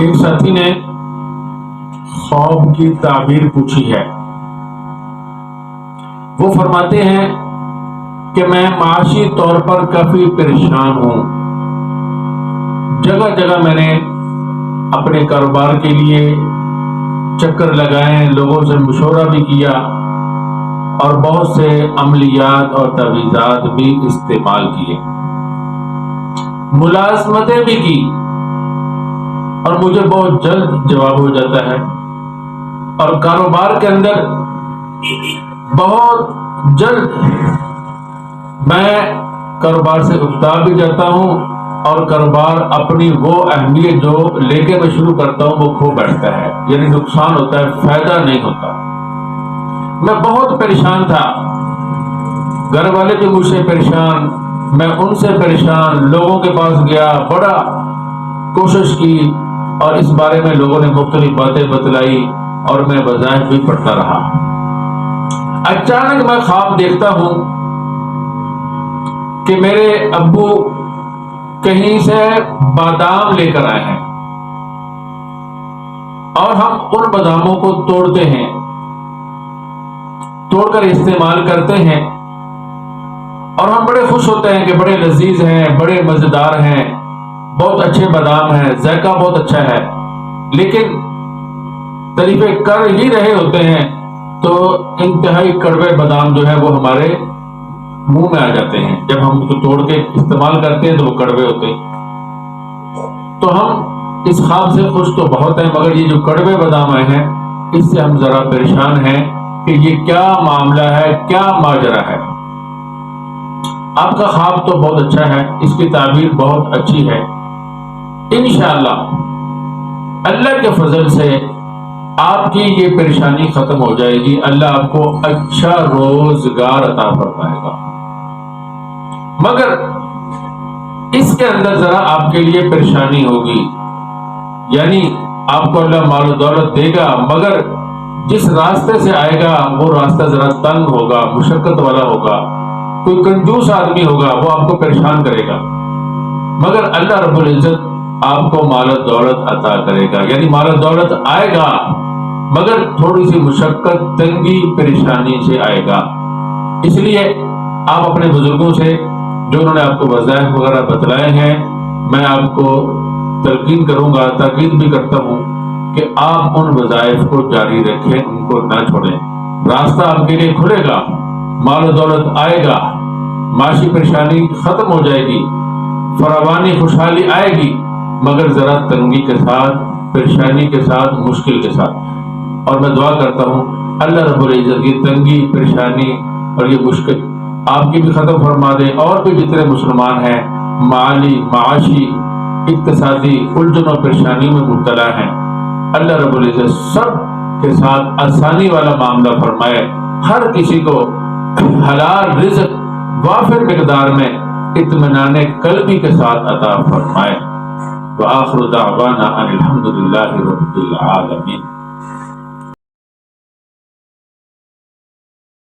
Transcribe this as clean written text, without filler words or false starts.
ایک ساتھی نے خواب کی تعبیر پوچھی ہے. وہ فرماتے ہیں کہ میں معاشی طور پر کافی پریشان ہوں. جگہ جگہ میں نے اپنے کاروبار کے لیے چکر لگائے، لوگوں سے مشورہ بھی کیا اور بہت سے عملیات اور تجویزات بھی استعمال کیے، ملازمتیں بھی کی، اور مجھے بہت جلد جواب ہو جاتا ہے، اور کاروبار کے اندر بہت جلد میں کاروبار سے اکتا بھی جاتا ہوں، اور کاروبار اپنی وہ اہمیت جو لے کے میں شروع کرتا ہوں وہ کھو بیٹھتا ہے، یعنی نقصان ہوتا ہے، فائدہ نہیں ہوتا. میں بہت پریشان تھا، گھر والے بھی مجھ سے پریشان، میں ان سے پریشان، لوگوں کے پاس گیا، بڑا کوشش کی، اور اس بارے میں لوگوں نے مختلف باتیں بتلائی اور میں وظائف بھی پڑھتا رہا. اچانک میں خواب دیکھتا ہوں کہ میرے ابو کہیں سے بادام لے کر آئے ہیں، اور ہم ان باداموں کو توڑتے ہیں، توڑ کر استعمال کرتے ہیں، اور ہم بڑے خوش ہوتے ہیں کہ بڑے لذیذ ہیں، بڑے مزیدار ہیں، بہت اچھے بادام ہیں، ذائقہ بہت اچھا ہے. لیکن تعریفیں کر ہی رہے ہوتے ہیں تو انتہائی کڑوے بادام جو ہے وہ ہمارے منہ میں آ جاتے ہیں. جب ہم اس کو توڑ کے استعمال کرتے ہیں تو وہ کڑوے ہوتے ہیں. تو ہم اس خواب سے خوش تو بہت ہیں، مگر یہ جو کڑوے بادام آئے ہیں اس سے ہم ذرا پریشان ہیں کہ یہ کیا معاملہ ہے، کیا ماجرا ہے. آپ کا خواب تو بہت اچھا ہے، اس کی تعبیر بہت اچھی ہے. انشاءاللہ اللہ کے فضل سے آپ کی یہ پریشانی ختم ہو جائے گی، اللہ آپ کو اچھا روزگار عطا فرمائے گا. مگر اس کے اندر ذرا آپ کے لیے پریشانی ہوگی، یعنی آپ کو اللہ مال و دولت دے گا، مگر جس راستے سے آئے گا وہ راستہ ذرا تنگ ہوگا، مشقت والا ہوگا. کوئی کنجوس آدمی ہوگا، وہ آپ کو پریشان کرے گا، مگر اللہ رب العزت آپ کو مال و دولت عطا کرے گا. یعنی مال و دولت آئے گا مگر تھوڑی سی مشقت، تنگی، پریشانی سے آئے گا. اس لیے آپ اپنے بزرگوں سے جو انہوں نے آپ کو وظائف وغیرہ بتلائے ہیں، میں آپ کو تلقین کروں گا، تاکید بھی کرتا ہوں کہ آپ ان وظائف کو جاری رکھیں، ان کو نہ چھوڑیں. راستہ آپ کے لیے کھلے گا، مال و دولت آئے گا، معاشی پریشانی ختم ہو جائے گی، فراوانی خوشحالی آئے گی، مگر ذرا تنگی کے ساتھ، پریشانی کے ساتھ، مشکل کے ساتھ. اور میں دعا کرتا ہوں اللہ رب العزت یہ تنگی، پریشانی اور یہ مشکل آپ کی بھی ختم فرما دے، اور بھی جتنے مسلمان ہیں مالی، معاشی، اقتصادی الجھن اور پریشانیوں میں مبتلا ہیں، اللہ رب العزت سب کے ساتھ آسانی والا معاملہ فرمائے، ہر کسی کو حلال رزق وافر مقدار میں اطمینان قلبی کے ساتھ عطا فرمائے. وآخر دعوانا ان الحمد للہ رب العالمین.